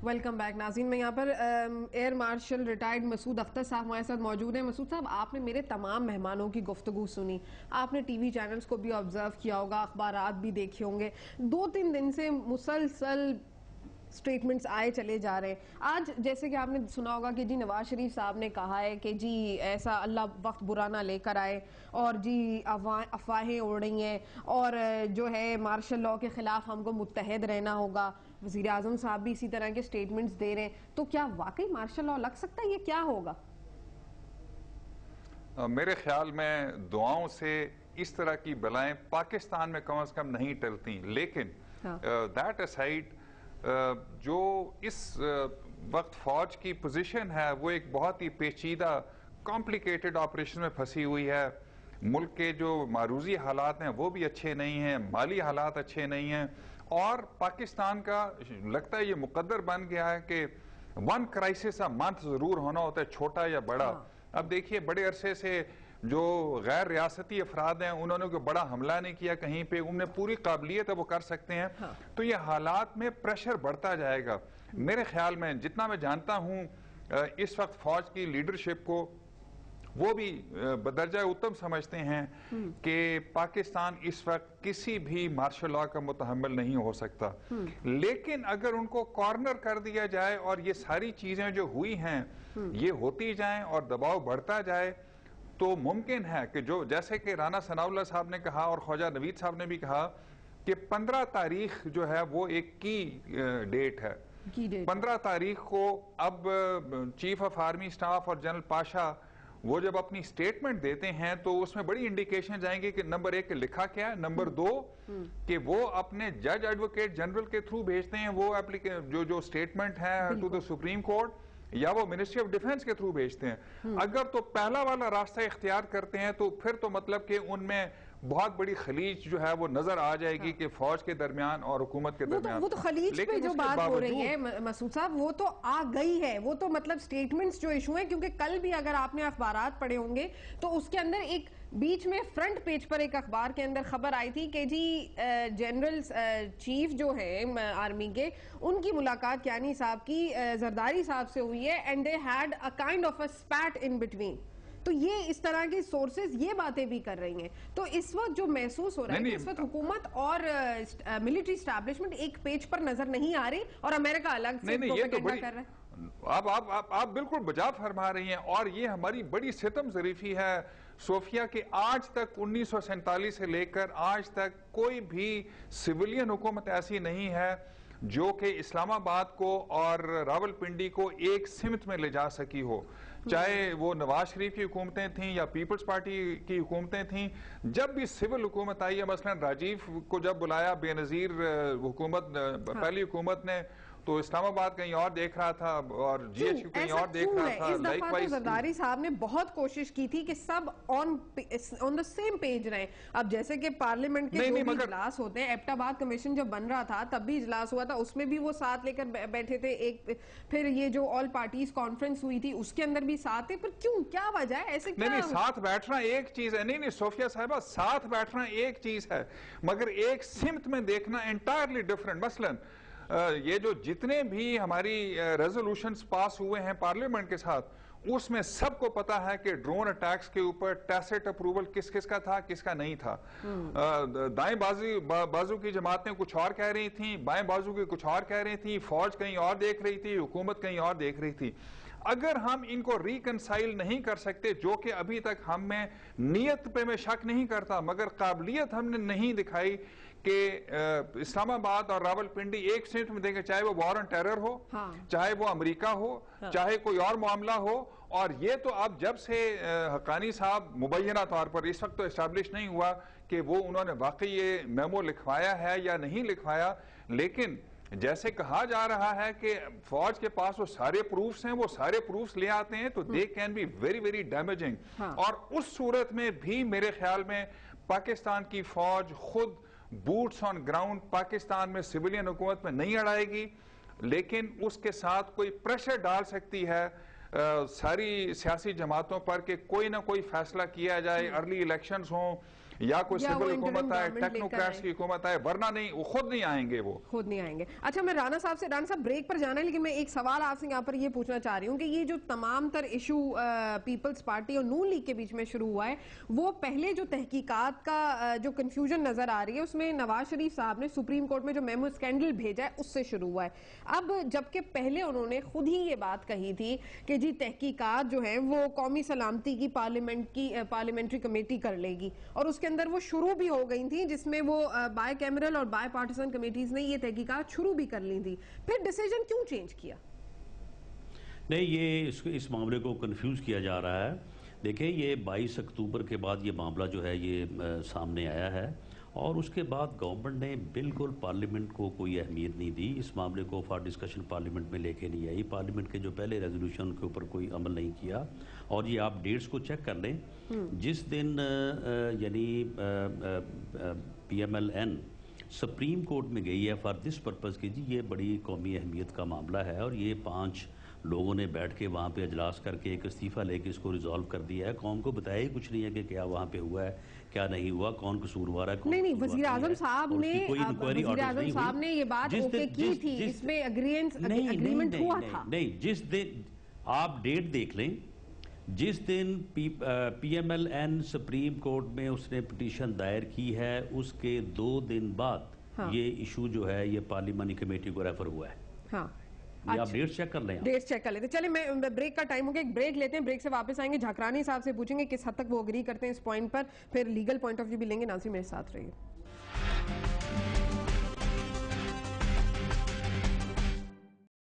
Welcome back नाज़रीन। मैं यहाँ पर air marshal retired Masood Akhtar साहब हमारे साथ मौजूद हैं। मसूद साहब, आपने मेरे तमाम मेहमानों की गुफ्तगू सुनी, आपने टीवी चैनल्स को भी ऑब्जर्व किया होगा, अखबारात भी देखे होंगे। 2-3 दिन से मुसलसल स्टेटमेंट्स आए चले जा रहे हैं। आज जैसे कि आपने सुना होगा कि जी नवाज शरीफ साहब ने कहा है कि जी ऐसा अल्लाह वक्त बुरा ना लेकर आए और जी अफवाहें उड़ रही हैं और जो है मार्शल लॉ के खिलाफ हमको मुत्तहद रहना होगा। वज़ीर आज़म साहब भी इसी तरह के स्टेटमेंट्स दे रहे हैं। तो क्या वाकई मार्शल लॉ लग सकता है? ये क्या होगा? मेरे ख्याल में दुआओं से इस तरह की बलाएं पाकिस्तान में कम से कम नहीं टलती, लेकिन दैट असाइड जो इस वक्त फौज की पोजीशन है वो एक बहुत ही पेचीदा कॉम्प्लिकेटेड ऑपरेशन में फंसी हुई है। मुल्क के जो मारूजी हालात हैं वो भी अच्छे नहीं हैं, माली हालात अच्छे नहीं हैं और पाकिस्तान का लगता है ये मुकद्दर बन गया है कि वन क्राइसिस अ मंथ जरूर होना होता है, छोटा या बड़ा। अब देखिए, बड़े अरसे से जो गैर रियासती अफराद हैं उन्होंने कोई बड़ा हमला नहीं किया कहीं पे, उन्हें पूरी काबिलियत है, वो कर सकते हैं। तो ये हालात में प्रेशर बढ़ता जाएगा। मेरे ख्याल में, जितना मैं जानता हूं, इस वक्त फौज की लीडरशिप को वो भी बदरजा उत्तम समझते हैं कि पाकिस्तान इस वक्त किसी भी मार्शल लॉ का मुतहम्मिल नहीं हो सकता। लेकिन अगर उनको कॉर्नर कर दिया जाए और ये सारी चीजें जो हुई हैं ये होती जाएं और दबाव बढ़ता जाए, तो मुमकिन है कि जो जैसे कि राना सनाउल्लाह साहब ने कहा और ख्वाजा नवीद साहब ने भी कहा कि 15 तारीख जो है वो एक की डेट है। 15 तारीख को अब चीफ ऑफ आर्मी स्टाफ और जनरल पाशा वो जब अपनी स्टेटमेंट देते हैं तो उसमें बड़ी इंडिकेशन जाएंगे कि नंबर 1 लिखा क्या है, नंबर 2 कि वो अपने जज एडवोकेट जनरल के थ्रू भेजते हैं वो जो स्टेटमेंट है टू द सुप्रीम कोर्ट, या वो मिनिस्ट्री ऑफ डिफेंस के थ्रू भेजते हैं। अगर तो पहला वाला रास्ता इख्तियार करते हैं तो फिर तो मतलब कि उनमें बहुत बड़ी खलीज जो है वो नजर आ जाएगी कि फौज के दरमियान और हुकूमत के दरमियान। वो तो खलीज पे जो बात हो रही है मसूद साहब, वो तो आ गई है। वो तो मतलब स्टेटमेंट्स जो इशू है, क्योंकि कल भी अगर आपने अखबारात पढ़े होंगे तो उसके अंदर एक बीच में फ्रंट पेज पर एक अखबार के अंदर खबर आई थी कि जी जनरल चीफ जो है आर्मी के, उनकी मुलाकात कियानी साहब की जरदारी साहब से हुई है and they had a kind of a स्पैट in between. तो ये इस तरह के सोर्सेज ये बातें भी कर रही हैं। तो इस वक्त जो महसूस हो रहा है कि इस वक्त हुकूमत और मिलिट्री एस्टैब्लिशमेंट एक पेज पर नजर नहीं आ रही और अमेरिका अलग से प्रोपेगेंडा कर रहा है। आप बिल्कुल बजा फरमा रही हैं और ये हमारी बड़ी सितम ज़रीफी है सोफिया कि आज तक 1947 से लेकर आज तक कोई भी सिविलियन हुकूमत ऐसी नहीं है जो कि इस्लामाबाद को और रावलपिंडी को एक सिमत में ले जा सकी हो। चाहे वो नवाज शरीफ की हुकूमतें थीं या पीपल्स पार्टी की हुकूमतें थीं, जब भी सिविल हुकूमत आई है, मसलन राजीव को जब बुलाया बेनजीर हुकूमत पहली हुकूमत ने, तो इस्लामाबाद कहीं और देख रहा था और जीएचक्यू कहीं और देख रहा था। इस दफा तो जरदारी साहब ने बहुत कोशिश की थी कि सब ऑन द सेम पेज रहे। अब जैसे कि पार्लियामेंट के जो भी इजलास होते हैं, एबटाबाद कमीशन जब बन रहा था तब भी इजलास हुआ था, उसमें भी वो साथ लेकर बैठे थे। एक फिर ये जो ऑल पार्टीज कॉन्फ्रेंस हुई थी उसके अंदर भी साथ थे। पर क्यों, क्या वजह है ऐसे? नहीं, साथ बैठना एक चीज है। नहीं सोफिया साहिबा, साथ बैठना एक चीज है मगर एक सिमत में देखना एंटायरली डिफरेंट। मसलन ये जो जितने भी हमारी रेजोल्यूशंस पास हुए हैं पार्लियामेंट के साथ, उसमें सबको पता है कि ड्रोन अटैक्स के ऊपर टैसिट अप्रूवल किस किस का था, किसका नहीं था। दाएं बाजू की जमातें कुछ और कह रही थी, बाएं बाजू की कुछ और कह रही थी, फौज कहीं और देख रही थी, हुकूमत कहीं और देख रही थी। अगर हम इनको रिकंसाइल नहीं कर सकते, जो कि अभी तक हम में नीयत पे मैं शक नहीं करता मगर काबिलियत हमने नहीं दिखाई कि इस्लामाबाद और रावलपिंडी एक स्टेट में देंगे, चाहे वो वॉर ऑन टेरर हो, चाहे वो अमेरिका हो, चाहे कोई और मामला हो। और ये तो अब जब से हक्कानी साहब मुबैना तौर पर, इस वक्त तो एस्टैब्लिश नहीं हुआ कि वो उन्होंने वाकई ये मेमो लिखवाया है या नहीं लिखवाया, लेकिन जैसे कहा जा रहा है कि फौज के पास वो सारे प्रूफ्स हैं, वो सारे प्रूफ्स ले आते हैं तो they can be very very damaging. और उस सूरत में भी मेरे ख्याल में पाकिस्तान की फौज खुद बूट्स ऑन ग्राउंड पाकिस्तान में सिविलियन हुकूमत में नहीं अड़ाएगी, लेकिन उसके साथ कोई प्रेशर डाल सकती है सारी सियासी जमातों पर कि कोई ना कोई फैसला किया जाए, अर्ली इलेक्शंस हों या कोई या वो सिविल interim हुकूमत आए, government लेकर टेक्नोक्रेट्स आए। की हुकूमत आए, वरना नहीं, वो खुद नहीं आएंगे, वो खुद नहीं आएंगे। अच्छा, मैं राणा साहब ब्रेक पर जाना है, लेकिन मैं एक सवाल आपसे यहाँ पर ये पूछना चाह रही हूँ कि ये जो तमाम तर इशू पीपल्स पार्टी और नून लीग के बीच में शुरू हुआ है, वो पहले जो तहकीकात का जो कंफ्यूजन नजर आ रही है, उसमें नवाज शरीफ साहब ने सुप्रीम कोर्ट में जो मेमो स्कैंडल भेजा है उससे शुरू हुआ है। अब जबकि पहले उन्होंने खुद ही ये बात कही थी कि जी तहकीकात जो है वो कौमी सलामती की पार्लियामेंट्री कमेटी कर लेगी, और उसके अंदर वो शुरू भी हो गई थी, जिसमें वो बाय कैमरल और बाय पार्टिसन कमेटीज ने ये तहकीकात शुरू भी कर ली थी। फिर डिसीजन क्यों चेंज किया? नहीं, ये इस मामले को कंफ्यूज किया जा रहा है। देखिए, ये 22 अक्टूबर के बाद ये मामला जो है ये सामने आया है, और उसके बाद गवर्नमेंट ने बिल्कुल पार्लियामेंट को कोई अहमियत नहीं दी, इस मामले को फॉर डिस्कशन पार्लियामेंट में लेके नहीं आई, पार्लियामेंट के जो पहले रेजोल्यूशन के ऊपर कोई अमल नहीं किया। और ये आप डेट्स को चेक कर लें, जिस दिन यानी PMLN सुप्रीम कोर्ट में गई है फॉर दिस पर्पज़ की जी ये बड़ी कौमी अहमियत का मामला है, और ये 5 लोगों ने बैठ के वहाँ पे अजलास करके एक इस्तीफ़ा लेके इसको रिजॉल्व कर दिया है। कौम को बताया ही कुछ नहीं है कि क्या वहाँ पे हुआ है, क्या नहीं हुआ, कौन कसूरवार है, कौन नहीं, वज़ीर आज़म साहब ने ये बात ओके की थी, इसमें एग्रीमेंट हुआ था। नहीं, जिस दिन आप डेट देख लें, जिस दिन PMLN सुप्रीम कोर्ट में उसने पिटीशन दायर की है, उसके 2 दिन बाद ये इशू जो है ये पार्लियामानी कमेटी को रेफर हुआ है। हाँ, आप डेट चेक कर लें, डेट चेक कर लेते। चलिए, मैं ब्रेक का टाइम हो गया, एक ब्रेक लेते हैं, ब्रेक से वापस आएंगे, झाकरानी साहब से पूछेंगे किस हद तक वो अग्री करते हैं इस पॉइंट पर, फिर लीगल पॉइंट ऑफ व्यू भी लेंगे। नाज़रीन मेरे साथ रहिए।